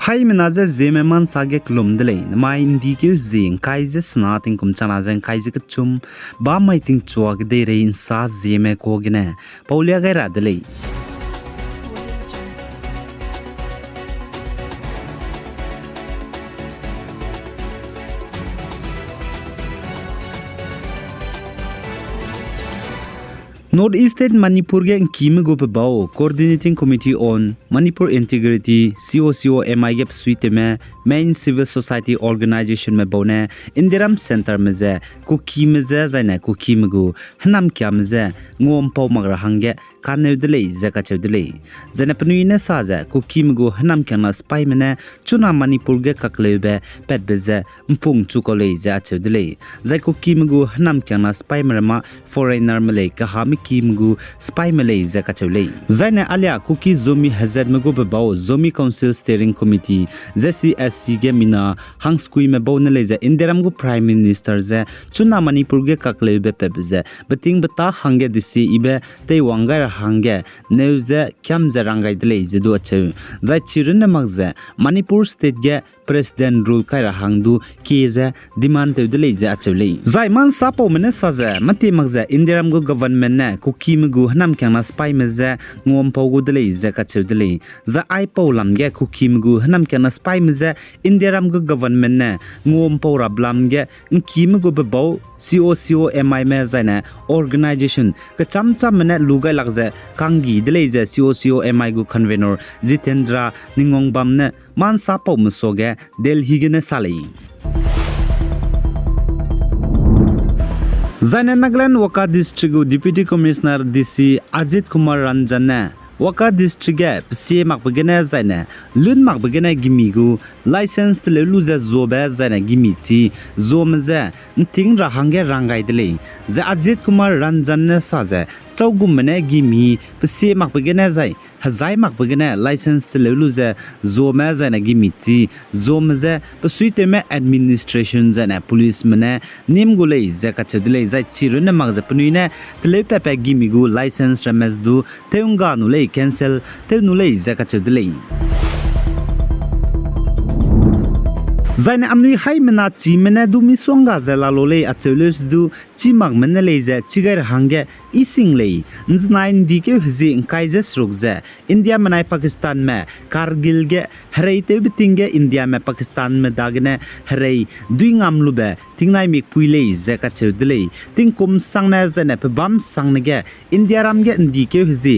Hai menaza Zeme man sage klum delay mai indi ke zing kaise snating kum chana jang kaise ke chum ba mai ting chuak de re in sa Zeme ko gine paulia ga ra delay Northeast State Manipur ge kim go pe bao Coordinating Committee on Manipur Integrity COCOMI ge suite me Main Civil Society Organization me bone Indiram Center me je ku kim je zaina ku kim go hanam kyam je ngom pau magra hange kaneu dele zaka chudele zana pnuine sa je ku kim go hanam kyana spy mene chuna Manipur ge kaklebe pet beze mpung chukole ja chudele zai ku kim go hanam kyana spy merma foreigner mele ka hami kim gu spy mele zaka chule zaina alia kuki zomi hazard me go bao zomi council steering committee ZCSC ge mina hangskui me bo nele za indiram gu prime minister ze chuna Manipur ge kakle be pebze bating bata hange disi ibe te wangar hange neuze kyam za rangai dele ze do ache za chirun magze Manipur state ge president rule kai hangdu keze demand te dele ze achule zai man sapo mene saze mati magze indiram gu government ne kukim gu hanam kyang spy meze ngom pau gu dele ze ka chudele za ai pau lam ge kukim gu hanam kyang spy meze indiram gu government ne ngom pau rablam ge kim gu bau COCOMI me zaina organization ka chamcha mene lugai lagze kangi dele ze COCOMI gu convener Jitendra ningong bam ne man sapo musoge Delhi ge ne salai Zaina Nagaland Waka District Deputy Commissioner DC Ajit Kumar Ranjan Waka District psi makbagene zaina lun makbagene gimigu license tele luza zobe zaina gimiti zomze ting rahange rangai dele za Ajit Kumar Ranjan ne saze chaugumne gimi psi makbagene zai hazai makbagene license tele luza zome zaina gimiti zomze psuite me administration zaina police mane nimgule zakachadele zai chirune magza pnuine tele pepe gimigu license ramesdu teunga nule cancel te nulei zakachudlei zaina amnui hai mena chi mena du mi songa zela lole acheles du chimag mena leiza chigar hange ising lei nznain dike hzi kaises rukze india menai pakistan me kargil ge harai te bitinge india me pakistan me dagne harai duingam lube tingnai mik puilei zakachudlei tingkum sangna zane pabam sangne india ram ge ndike hzi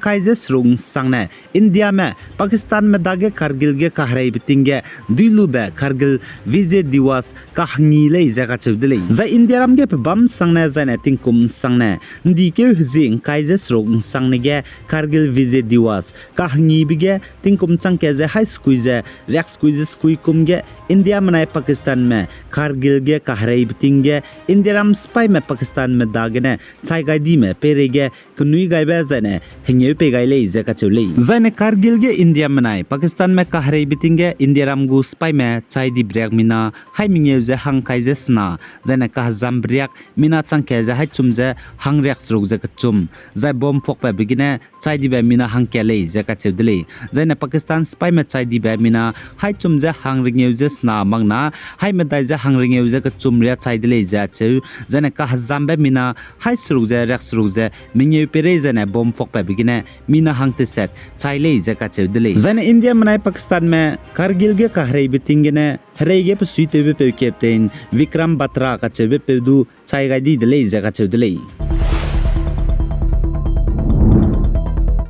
kaises rung sangne india me pakistan me dage kargil ge kahrai bitinge duilube kargil Vijay Diwas kahni lei jaga chudlei za india ram ge bam sangna zaina tingkum sangna ndike hzi kaises rog sangne ge kargil Vijay Diwas kahni bige tingkum changke je high squeeze rex squeeze kum ge india manai pakistan me kargil ge kahrai bitinge india ram spy me pakistan me dagne chai gai di me pere ge kunui gai ba zaina hengye pe gai lei jaga chulei zaina kargil ge india manai pakistan me kahrai bitinge india ram gu spy me chai di break mina hai mingye je hang kai je sna zaina ka jam break mina changke je hai chum je hang rek sruk je ka chum zai bom phok pa bigine chai di ba mina hang ke lei je ka chudle zaina pakistan spy me chai di ba mina hai chum je hang ringye je sna mangna hai me dai je hang ringye je ka chum ria chai di lei ja chu zaina ka jam ba mina hai sruk je rek sruk je mingye pere zaina bom phok pa bigine mina hang te set chai lei je ka chudle zaina india manai pakistan me kargil ge ka harai bitingene Harege pe suite be pe captain Vikram Batra ka chebe pe du chai ga di dele jaga chudele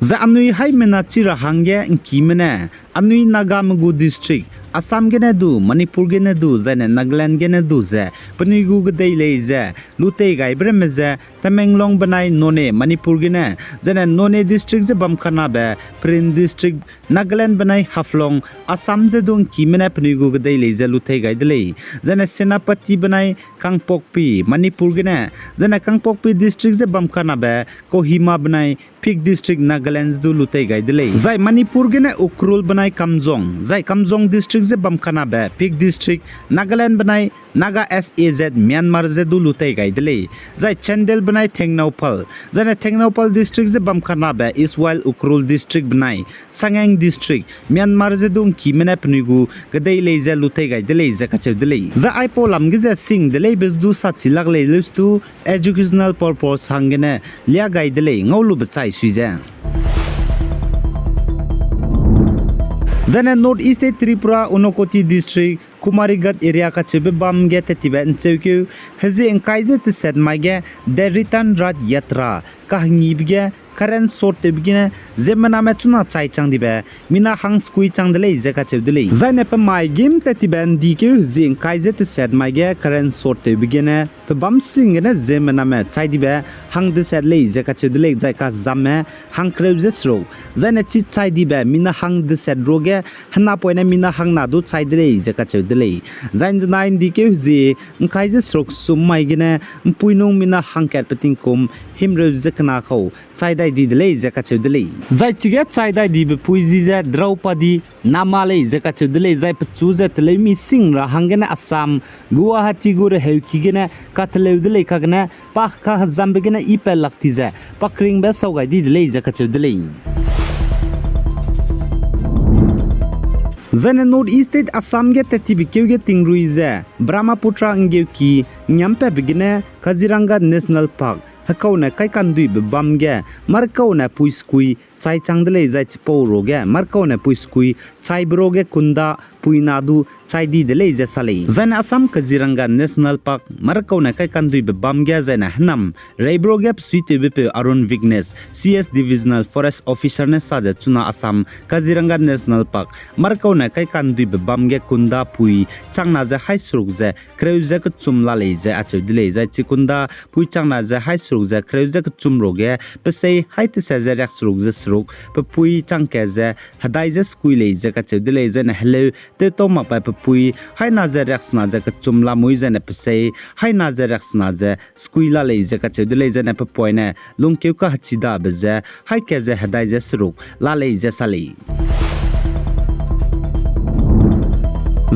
za amnui hai mena chira hange kimene amnui Naga district Assam gene du Manipur gene du zaina Nagaland gene du ze pnigu gdei leize lutei gai bremeze Tamenglong banai none Manipur gene zaina none district ze bamkhana be Prin district Nagaland banai haflong Assam ze dung kimena pnigu gdei leize lutei gai dele zaina Senapati banai Kangpokpi Manipur gene zaina Kangpokpi district ze bamkhana be Kohima banai Pik district Nagaland du lutei gai dele zai Manipur gene ukrul banai Kamjong zai Kamjong district ze bamkhana be Pik district Nagaland banai Naga SAZ Myanmar ze du lutai gaidele zai Chandel banai Thengnopal zai Thengnopal district ze bamkhana be Iswail Ukrul district banai Sangeng district Myanmar ze dung kimena pnugu gadai le ze lutai gaidele ze kachedele za aipo lamgi ze sing dele bezdu sachilag le lustu educational purpose hangene lia gaidele ngolu bachai suiza Zane North East Tripura Unokoti District Kumarigat area ka chebe bam ge tetiba nchekyu haze engkaize te set mage the return rat yatra kahni bige current sort te bigine zemana me chuna chai chang dibe mina hang skui chang dele zeka chewdele zaine pa my game tetiba ndike zing kaize te set mage current sort te bigine pa bam sing ne zemana me chai dibe hang de set le zeka chewdele zai ka zamme hang kreuze sro zaine chi chai dibe mina hang de set roge hana poine mina hang na du chai dele zeka chewdele zain nine dike zi kaize srok sum mai gine puinong mina hang kat pating kum himre zekna kho chai dai di dele zeka chewdele zai chige chai dai di be puizi za Draupadi namale zeka chewdele zai pchu za tele mi sing ra hangena Assam Guwahati gur heukigena katlewdele kagna pakh ka zambegena ipel lakti za pakring be saugai di dele zeka chewdele Zane North East State Assam ge tetibikeu ge tingruize Brahmaputra ngeuki nyampe bigine Kaziranga National Park hakauna kai kandui be bamge markauna puiskui chai changdele zai chipo roge markauna puiskui chai broge kunda puinadu chai di dele je sale zana Assam Kaziranga National Park markauna kai kandui be bamge zana hnam raibroge suite be pe Arun Vignes CS Divisional Forest Officer ne saja chuna Assam Kaziranga National Park markauna kai kandui be bamge kunda pui changna je hai suruk je kreuze ka chumla le je achu dile je chikunda pui changna je hai suruk je kreuze ka chumroge pe sei hai te se je rak suruk je suruk pe pui changke je hadai je skui le je ka chu dile je na hello te to ma pa pui hai na je rak sna je ka chumla mui je na pe sei hai na je rak sna je skui la le je ka chu dile je na pe poine lungkeu ka hachida be je hai ke je hadai je suruk la le je sale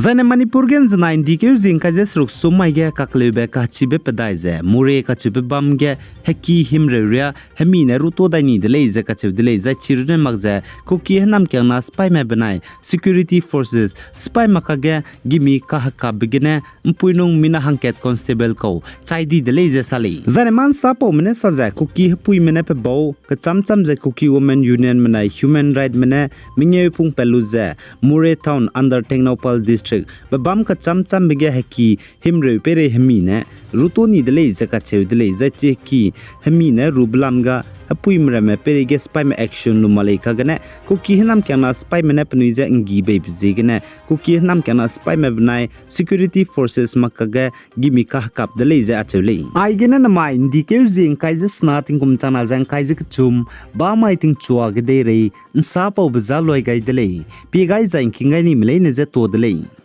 Zane Manipur gen zanain dikeu zingkaje sruk sumai ge kaklebe ka chibe pedaize mure ka chibe bamge heki himreria hemine ruto dani dele ze ka chibe dele za chirune magze kuki hanam kyangna spy me banai security forces spy makage gimi ka hakka bigine mpuinung mina hangket constable ko chaidi dele ze sali zane man sapo mene saza kuki pui mene pe bow ka chamcham ze kuki women union mena human right mene mingye pung peluze mure town under Thengnopal district babam ka chamcham bege heki himre pere hemine ruto ni dele zaka chewdele zache ki hemine rublamga apui mrame pere ge spy me action lumale kagane kuki hinam kana spy me nepnuiza ngi be bizigene kuki hinam kana spy me bnai security forces makaga gimi ka kap dele za achule ai gena na mai ndike zing kaize snating kum chana jang kaize chum ba mai ting chua ge de re sa pau bazal loi gai dele pi gai zain kingai ni mle ne ze to dele